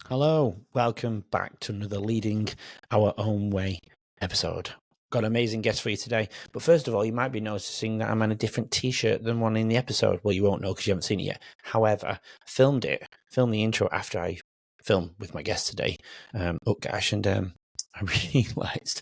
Hello, welcome back to another Leading Our Own Way episode. Got an amazing guest for you today. But first of all, you might be noticing that I'm on a different t-shirt than one in the episode. Well, you won't know because you haven't seen it yet. However, I filmed the intro after I filmed with my guest today, Utkarsh, and I realised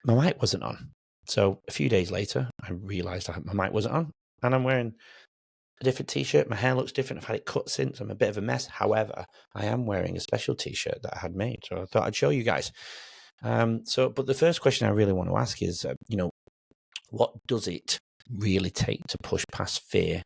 my mic wasn't on. So a few days later, I realised my mic wasn't on, and I'm wearing a different t-shirt. My hair looks different. I've had it cut since. I'm a bit of a mess. However, I am wearing a special t-shirt that I had made, so I thought I'd show you guys. But the first question I really want to ask is, what does it really take to push past fear,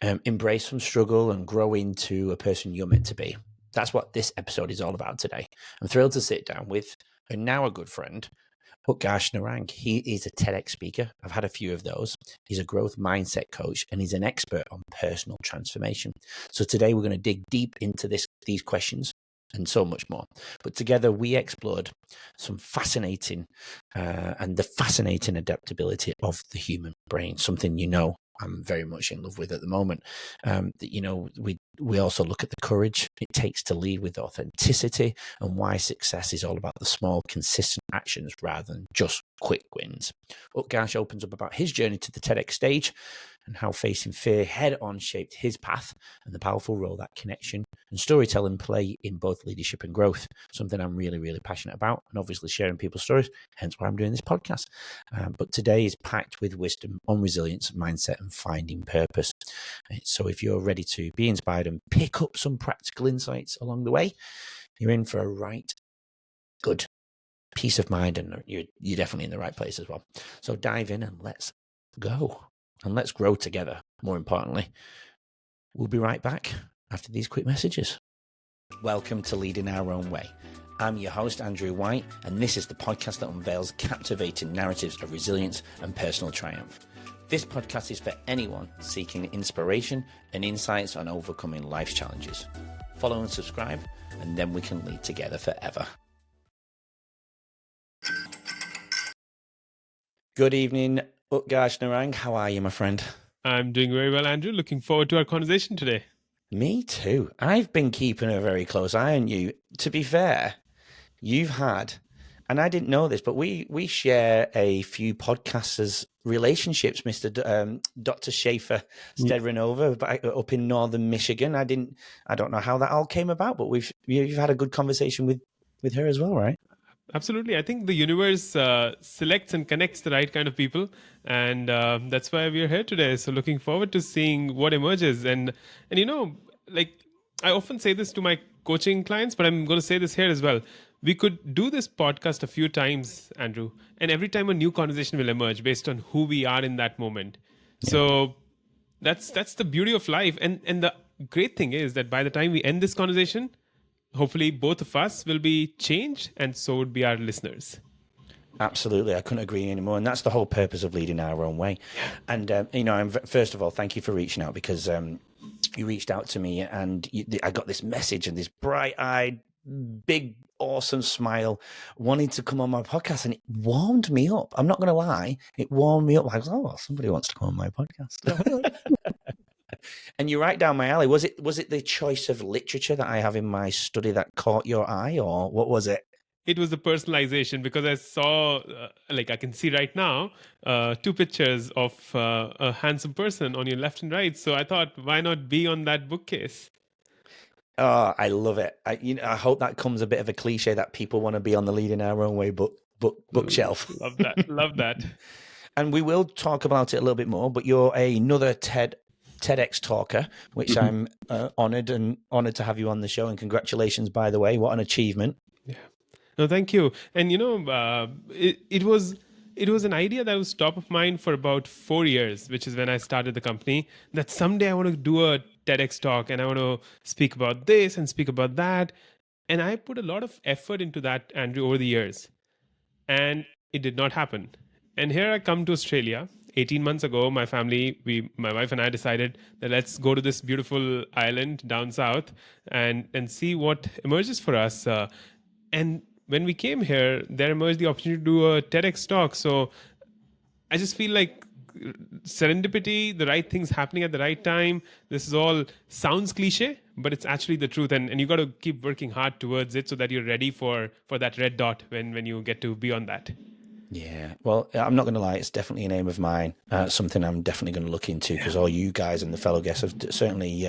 embrace some struggle, and grow into a person you're meant to be? That's what this episode is all about today. I'm thrilled to sit down with a good friend, Utkarsh Narang. He is a TEDx speaker. I've had a few of those. He's a growth mindset coach, and he's an expert on personal transformation. So today we're going to dig deep into these questions and so much more. But together we explored some fascinating and the fascinating adaptability of the human brain, something I'm very much in love with at the moment. We also look at the courage it takes to lead with authenticity and why success is all about the small, consistent actions rather than just quick wins. Utkarsh opens up about his journey to the TEDx stage and how facing fear head-on shaped his path and the powerful role that connection and storytelling play in both leadership and growth, something I'm really, really passionate about, and obviously sharing people's stories, hence why I'm doing this podcast. But today is packed with wisdom on resilience, mindset, and finding purpose. So if you're ready to be inspired and pick up some practical insights along the way, you're in for a right good peace of mind, and you're definitely in the right place as well. So dive in and let's go. And let's grow together, more importantly. We'll be right back after these quick messages. Welcome to Leading Our Own Way. I'm your host, Andrew White, and this is the podcast that unveils captivating narratives of resilience and personal triumph. This podcast is for anyone seeking inspiration and insights on overcoming life's challenges. Follow and subscribe, and then we can lead together forever. Good evening, Utkarsh Narang. How are you, my friend? I'm doing very well, Andrew. Looking forward to our conversation today. Me too. I've been keeping a very close eye on you. To be fair, you've had, and I didn't know this, but we share a few podcasters' relationships, Mr. Dr. Schaefer Stedranova up in northern Michigan. I don't know how that all came about, but you've had a good conversation with her as well, right? Absolutely. I think the universe selects and connects the right kind of people. And that's why we're here today. So looking forward to seeing what emerges. And I often say this to my coaching clients, but I'm going to say this here as well. We could do this podcast a few times, Andrew, and every time a new conversation will emerge based on who we are in that moment. Yeah. So that's the beauty of life. And the great thing is that by the time we end this conversation, hopefully both of us will be changed, and so would be our listeners. Absolutely. I couldn't agree anymore. And that's the whole purpose of Leading Our Own Way. And, first of all, thank you for reaching out, because you reached out to me and I got this message and this bright-eyed, big, awesome smile wanting to come on my podcast, and it warmed me up. I'm not going to lie. It warmed me up. I was like, oh, somebody wants to come on my podcast. And you're right down my alley. Was it the choice of literature that I have in my study that caught your eye, or what was it? It was the personalization, because I saw, I can see right now, two pictures of a handsome person on your left and right. So I thought, why not be on that bookcase? Oh, I love it. I hope that comes a bit of a cliche that people want to be on the Leading Our Own Way bookshelf. Love that. Love that. And we will talk about it a little bit more, but you're another TEDx talker, which I'm honored to have you on the show. And congratulations, by the way. What an achievement. Yeah. No, thank you. And, it was an idea that was top of mind for about 4 years, which is when I started the company, that someday I want to do a TEDx talk and I want to speak about this and speak about that. And I put a lot of effort into that, Andrew, over the years. And it did not happen. And here I come to Australia. 18 months ago, my wife and I decided that let's go to this beautiful island down south and see what emerges for us. And when we came here, there emerged the opportunity to do a TEDx talk. So I just feel like serendipity, the right things happening at the right time. This is all sounds cliche, but it's actually the truth. And you got to keep working hard towards it so that you're ready for that red dot when you get to be on that. Yeah, well, I'm not going to lie. It's definitely an aim of mine. Something I'm definitely going to look into, because all you guys and the fellow guests have certainly.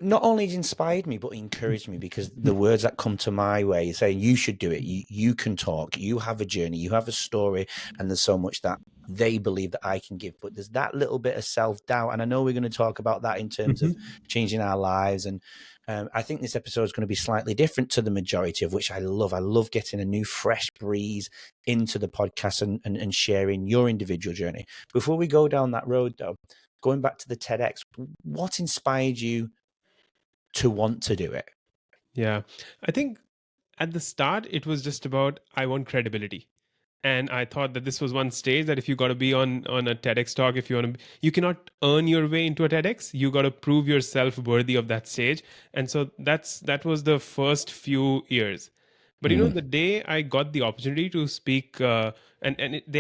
Not only inspired me, but encouraged me, because the words that come to my way saying you should do it. You can talk. You have a journey. You have a story, and there's so much that they believe that I can give. But there's that little bit of self-doubt, and I know we're going to talk about that in terms of changing our lives. And I think this episode is going to be slightly different to the majority, of which I love. I love getting a new, fresh breeze into the podcast and sharing your individual journey. Before we go down that road, though, going back to the TEDx, what inspired you to want to do it? Yeah, I think at the start it was just about I want credibility. And I thought that this was one stage that if you got to be on a TEDx talk, if you want to, you cannot earn your way into a TEDx. You got to prove yourself worthy of that stage. And so that was the first few years. But the day I got the opportunity to speak, they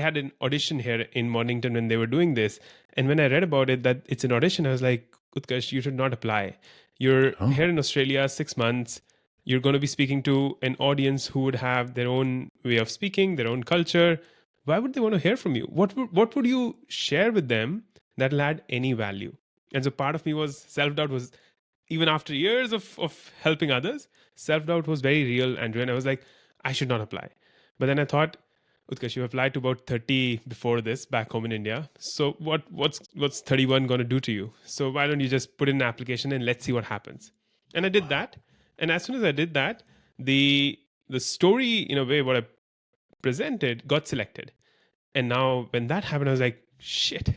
had an audition here in Mornington when they were doing this. And when I read about it, that it's an audition, I was like, Utkarsh, you should not apply. You're here in Australia 6 months. You're going to be speaking to an audience who would have their own way of speaking, their own culture. Why would they want to hear from you? What would you share with them that'll add any value? And so part of me was self-doubt was, even after years of helping others, self-doubt was very real, Andrew. And I was like, I should not apply. But then I thought, Utkarsh, you applied to about 30 before this back home in India. So what's 31 going to do to you? So why don't you just put in an application and let's see what happens? And I did that. And as soon as I did that, the story, in a way, what I presented got selected. And now when that happened, I was like, shit,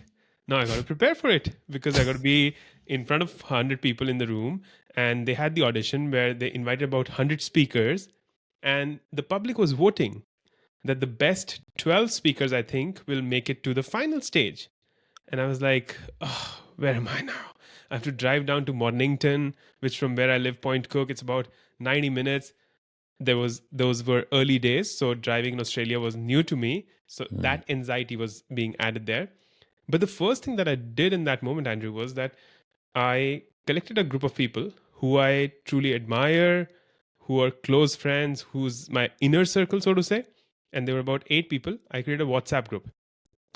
now I got to prepare for it, because I got to be in front of 100 people in the room. And they had the audition where they invited about 100 speakers, and the public was voting that the best 12 speakers, I think, will make it to the final stage. And I was like, oh, where am I now? I have to drive down to Mornington, which from where I live, Point Cook, it's about 90 minutes. Those were early days, so driving in Australia was new to me. So that anxiety was being added there. But the first thing that I did in that moment, Andrew, was that I collected a group of people who I truly admire, who are close friends, who's my inner circle, so to say. And there were about 8 people. I created a WhatsApp group.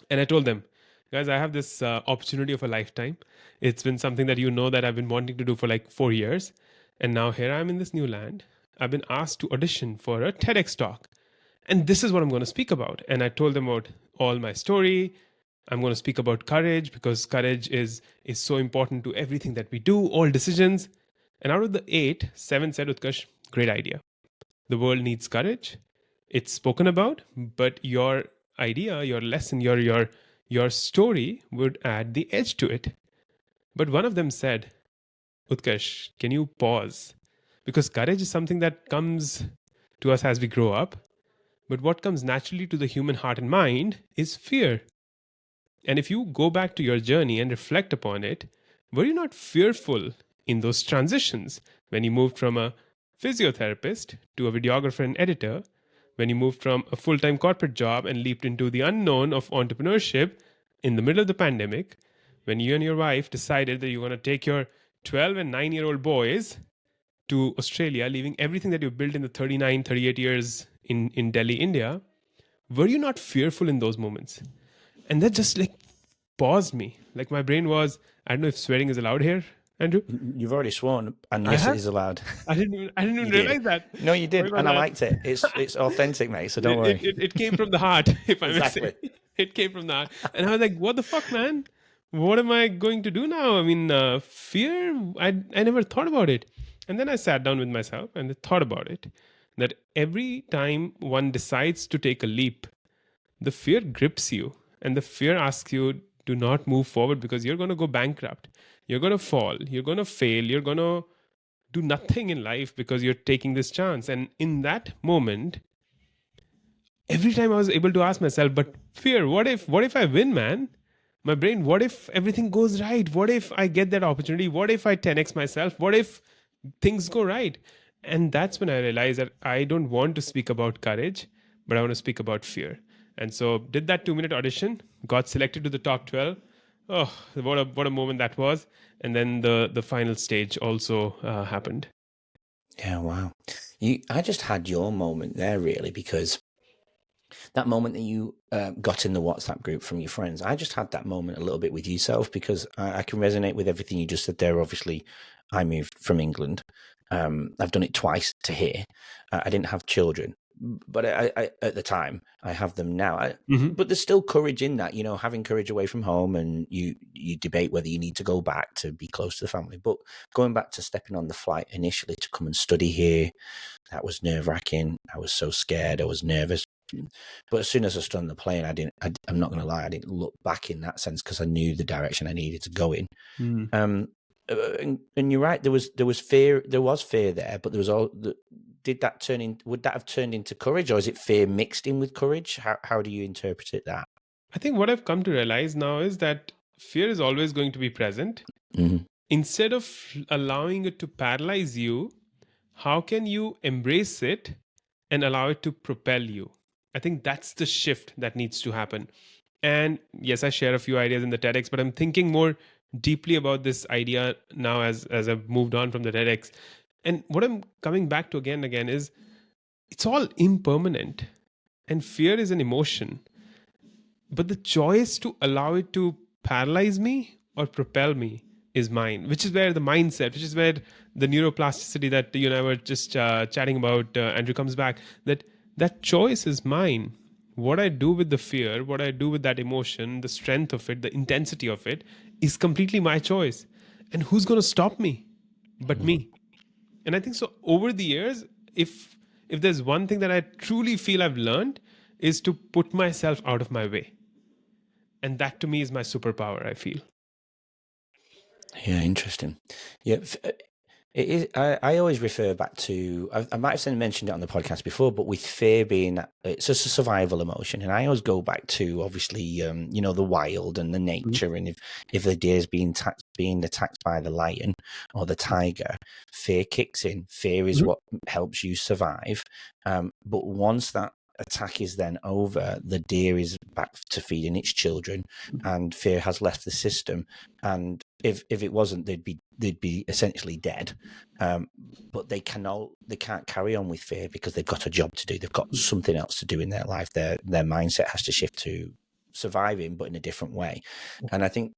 And I told them, guys, I have this opportunity of a lifetime. It's been something that I've been wanting to do for like 4 years. And now here I am in this new land. I've been asked to audition for a TEDx talk. And this is what I'm going to speak about. And I told them about all my story. I'm going to speak about courage, because courage is so important to everything that we do, all decisions. And out of the 8, 7 said, Utkarsh, great idea. The world needs courage. It's spoken about, but your idea, your lesson, your story would add the edge to it. But one of them said, Utkarsh, can you pause? Because courage is something that comes to us as we grow up. But what comes naturally to the human heart and mind is fear. And if you go back to your journey and reflect upon it, were you not fearful in those transitions when you moved from a physiotherapist to a videographer and editor, when you moved from a full-time corporate job and leaped into the unknown of entrepreneurship in the middle of the pandemic, when you and your wife decided that you're going to take your 12 and 9-year-old boys to Australia, leaving everything that you've built in the 39, 38 years in Delhi, India, were you not fearful in those moments? And that just like paused me. Like my brain was, I don't know if swearing is allowed here, Andrew. You've already sworn, and yes, it is allowed. I didn't even realize that. No, you did, and I that. liked it. It's authentic, mate. So don't worry. It came from the heart, if I may Exactly. say. It came from the heart, and I was like, "What the fuck, man? What am I going to do now?" I mean, fear. I never thought about it, and then I sat down with myself and thought about it. That every time one decides to take a leap, the fear grips you, and the fear asks you, do not move forward, because you're going to go bankrupt. You're going to fall. You're going to fail. You're going to do nothing in life because you're taking this chance. And in that moment, every time I was able to ask myself, but fear, what if I win, man? My brain, what if everything goes right? What if I get that opportunity? What if I 10x myself? What if things go right? And that's when I realized that I don't want to speak about courage, but I want to speak about fear. And so did that 2-minute audition, got selected to the top 12. Oh, what a moment that was. And then the final stage also happened. Yeah, wow. I just had your moment there, really, because that moment that you got in the WhatsApp group from your friends, I just had that moment a little bit with yourself, because I can resonate with everything you just said there. Obviously, I moved from England. I've done it twice to here. I didn't have children, but I at the time, I have them now. But there's still courage in that, having courage away from home, and you debate whether you need to go back to be close to the family. But going back to stepping on the flight initially to come and study here, that was nerve-wracking. I was so scared. I was nervous. But as soon as I stood on the plane, I'm not going to lie, I didn't look back in that sense, because I knew the direction I needed to go in. And you're right. There was fear. There was fear there, but there was all. Would that have turned into courage, or is it fear mixed in with courage? How do you interpret it? That I think what I've come to realize now is that fear is always going to be present. Instead of allowing it to paralyze you, how can you embrace it and allow it to propel you? I think that's the shift that needs to happen. And yes, I share a few ideas in the TEDx, but I'm thinking more deeply about this idea now as I've moved on from the TEDx. And what I'm coming back to again and again is it's all impermanent, and fear is an emotion. But the choice to allow it to paralyze me or propel me is mine, which is where the mindset, which is where the neuroplasticity that you and I were just chatting about, Andrew, comes back. That choice is mine. What I do with the fear, what I do with that emotion, the strength of it, the intensity of it, is completely my choice. And who's going to stop me but me? And I think so over the years, if there's one thing that I truly feel I've learned, is to put myself out of my way. And that to me is my superpower, I feel. Yeah, interesting. Yeah, it is. I always refer back to. I might have mentioned it on the podcast before, but with fear being, it's just a survival emotion, and I always go back to obviously, the wild and the nature, and if the deer is being attacked by the lion or the tiger, fear kicks in. Fear is what helps you survive. But once that attack is then over, the deer is back to feeding its children, and fear has left the system. And if it wasn't, they'd be essentially dead. But they can't carry on with fear, because they've got a job to do. They've got something else to do in their life. Their mindset has to shift to surviving, but in a different way. And I think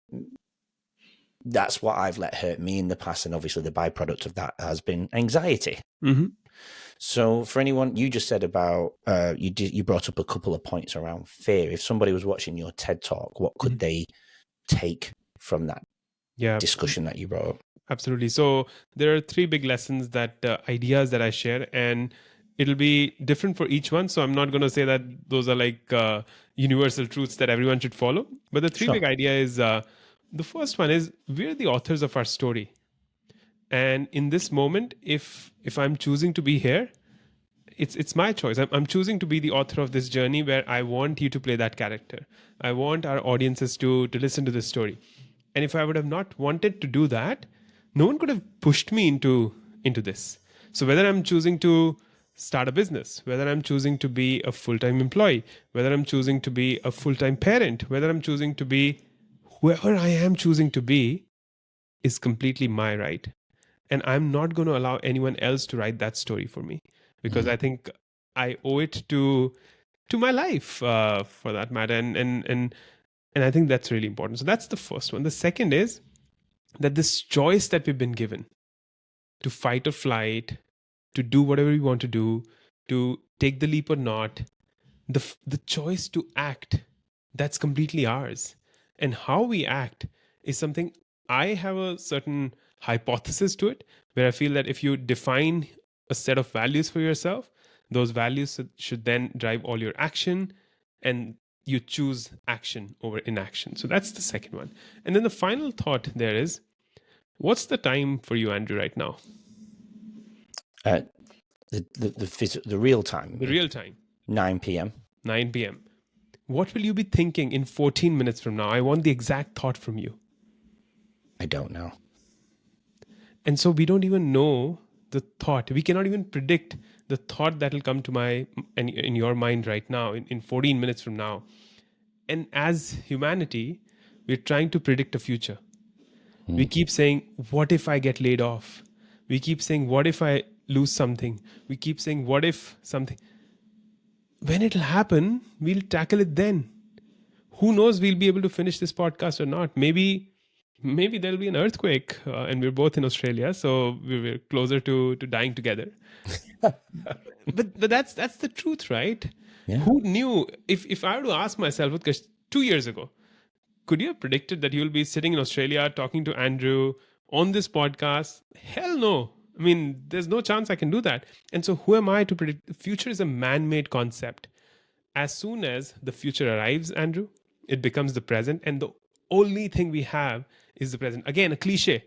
that's what I've let hurt me in the past. And obviously the byproduct of that has been anxiety. So for anyone, you just said about, you brought up a couple of points around fear. If somebody was watching your TED Talk, what could they take from that discussion that you brought up? Absolutely. So there are three big lessons, that ideas that I share, and it'll be different for each one. So I'm not going to say that those are like universal truths that everyone should follow. But the three big idea is, the first one is, we're the authors of our story. And in this moment, if I'm choosing to be here, it's my choice. I'm choosing to be the author of this journey, where I want you to play that character. I want our audiences to listen to this story. And if I would have not wanted to do that, no one could have pushed me into this. So whether I'm choosing to start a business, whether I'm choosing to be a full-time employee, whether I'm choosing to be a full-time parent, whether I'm choosing to be whoever I am choosing to be, is completely my right. And I'm not going to allow anyone else to write that story for me, because I think I owe it to my life, for that matter. And I think that's really important. So that's the first one. The second is that this choice that we've been given to fight or flight, to do whatever we want to do, to take the leap or not, the choice to act, that's completely ours. And how we act is something, I have a certain hypothesis to it, where I feel that if you define a set of values for yourself, those values should then drive all your action, and you choose action over inaction. So that's the second one. And then the final thought there is, what's the time for you, Andrew, right now? The real time. The real time. 9 p.m. 9 p.m. What will you be thinking in 14 minutes from now? I want the exact thought from you. I don't know. And so we don't even know the thought. We cannot even predict the thought that will come to in your mind right now, in 14 minutes from now. And as humanity, we're trying to predict a future. We keep saying, what if I get laid off? We keep saying, what if I lose something? We keep saying, what if something? When it'll happen, we'll tackle it then. Who knows, we'll be able to finish this podcast or not. Maybe there'll be an earthquake, and we're both in Australia, so we're closer to dying together. but that's the truth, right? Yeah. Who knew? If I were to ask myself, Utkarsh, 2 years ago, could you have predicted that you'll be sitting in Australia talking to Andrew on this podcast? Hell no. I mean, there's no chance I can do that. And so who am I to predict? The future is a man-made concept. As soon as the future arrives, Andrew, it becomes the present, and the only thing we have is the present. Again, a cliche.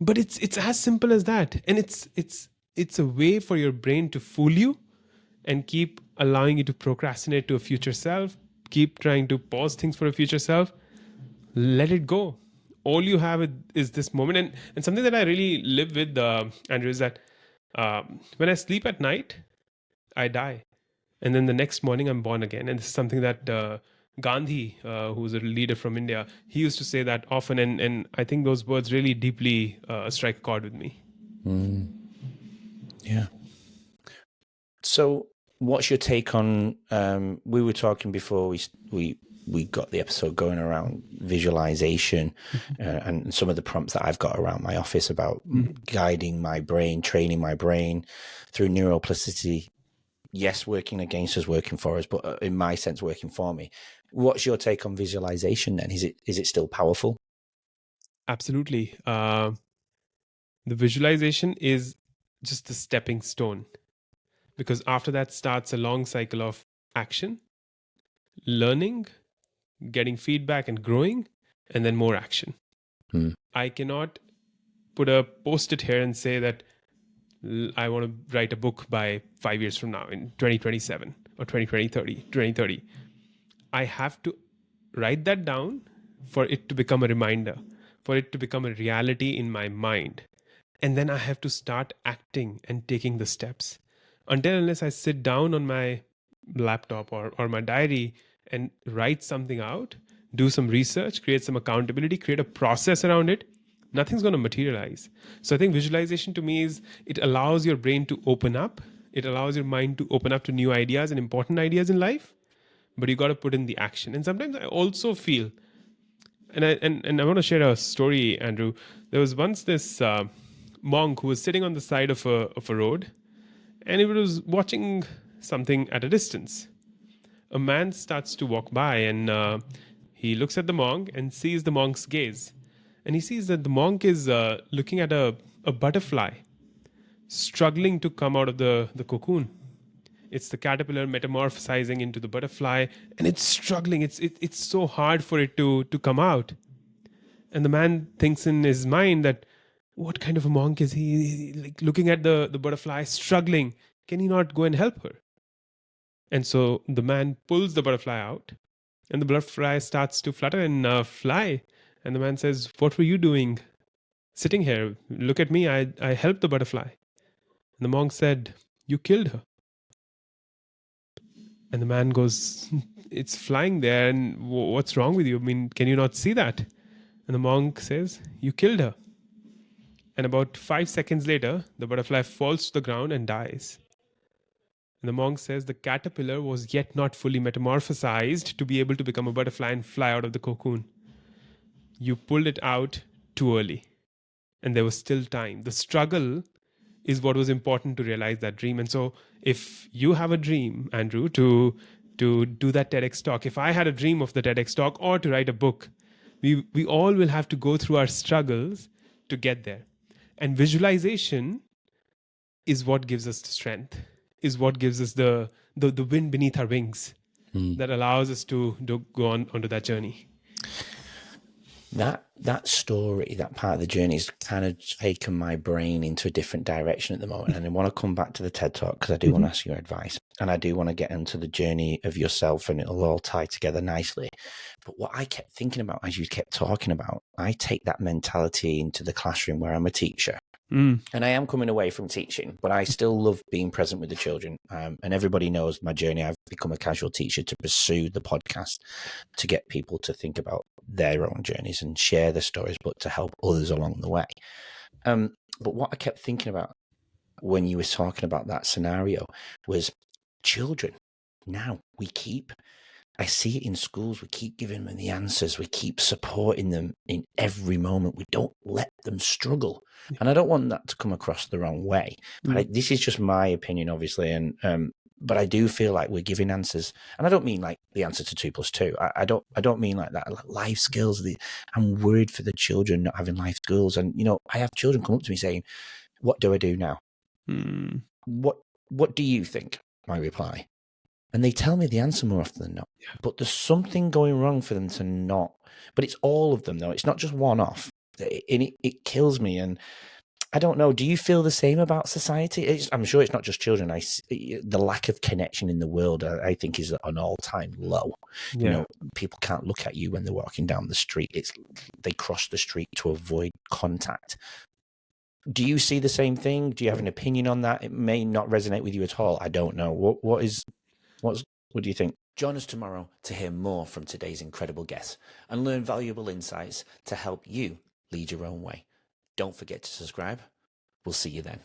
But it's as simple as that. And it's a way for your brain to fool you and keep allowing you to procrastinate to a future self, keep trying to pause things for a future self. Let it go. All you have is this moment. And something that I really live with, Andrew, is that when I sleep at night, I die. And then the next morning, I'm born again. And this is something that Gandhi, who's a leader from India, he used to say that often. And I think those words really deeply strike a chord with me. Yeah. So what's your take on, we were talking before we got the episode going around visualization and some of the prompts that I've got around my office about guiding my brain, training my brain through neuroplasticity. Yes, working against us, working for us, but in my sense, working for me. What's your take on visualization then? Is it still powerful? Absolutely. The visualization is just the stepping stone, because after that starts a long cycle of action, learning, getting feedback and growing, and then more action. I cannot put a post-it here and say that I want to write a book by 5 years from now in 2027 or 2030. I have to write that down for it to become a reminder, for it to become a reality in my mind. And then I have to start acting and taking the steps. Until unless I sit down on my laptop or my diary and write something out, do some research, create some accountability, create a process around it, nothing's going to materialize. So I think visualization to me is, it allows your brain to open up. It allows your mind to open up to new ideas and important ideas in life. But you got to put in the action. And sometimes I also feel, and I want to share a story, Andrew. There was once this monk who was sitting on the side of a road, and he was watching something at a distance. A man starts to walk by, and he looks at the monk and sees the monk's gaze. And he sees that the monk is looking at a butterfly struggling to come out of the cocoon. It's the caterpillar metamorphosizing into the butterfly, and it's struggling. It's so hard for it to come out. And the man thinks in his mind that, what kind of a monk is he? Like, looking at the butterfly struggling, can he not go and help her? And so the man pulls the butterfly out, and the butterfly starts to flutter and fly. And the man says, what were you doing sitting here? Look at me. I helped the butterfly. And the monk said, you killed her. And the man goes, it's flying there, and what's wrong with you? I mean, can you not see that? And the monk says, you killed her. And about 5 seconds later, the butterfly falls to the ground and dies. And the monk says, the caterpillar was yet not fully metamorphosized to be able to become a butterfly and fly out of the cocoon. You pulled it out too early, and there was still time. The struggle is what was important to realize that dream. And so if you have a dream, Andrew, to do that TEDx talk, if I had a dream of the TEDx talk or to write a book, we all will have to go through our struggles to get there. And visualization is what gives us the strength, is what gives us the wind beneath our wings that allows us to go onto that journey. That story, that part of the journey, has kind of taken my brain into a different direction at the moment. And I want to come back to the TED Talk because I do want to ask your advice, and I do want to get into the journey of yourself, and it'll all tie together nicely. But what I kept thinking about as you kept talking about, I take that mentality into the classroom where I'm a teacher. And I am coming away from teaching, but I still love being present with the children. And everybody knows my journey. I've become a casual teacher to pursue the podcast, to get people to think about their own journeys and share their stories, but to help others along the way. But what I kept thinking about when you were talking about that scenario was children. Now I see it in schools. We keep giving them the answers. We keep supporting them in every moment. We don't let them struggle. And I don't want that to come across the wrong way. But this is just my opinion, obviously. And but I do feel like we're giving answers, and I don't mean like the answer to 2+2. I don't mean like that. Like life skills. I'm worried for the children not having life skills. And I have children come up to me saying, "What do I do now? What do you think?" My reply. And they tell me the answer more often than not. Yeah. But there's something going wrong for them to not. But it's all of them, though. It's not just one off. It kills me. And I don't know. Do you feel the same about society? I'm sure it's not just children. The lack of connection in the world, I think, is at an all-time low. Yeah. People can't look at you when they're walking down the street. They cross the street to avoid contact. Do you see the same thing? Do you have an opinion on that? It may not resonate with you at all. I don't know. What do you think? Join us tomorrow to hear more from today's incredible guests and learn valuable insights to help you lead your own way. Don't forget to subscribe. We'll see you then.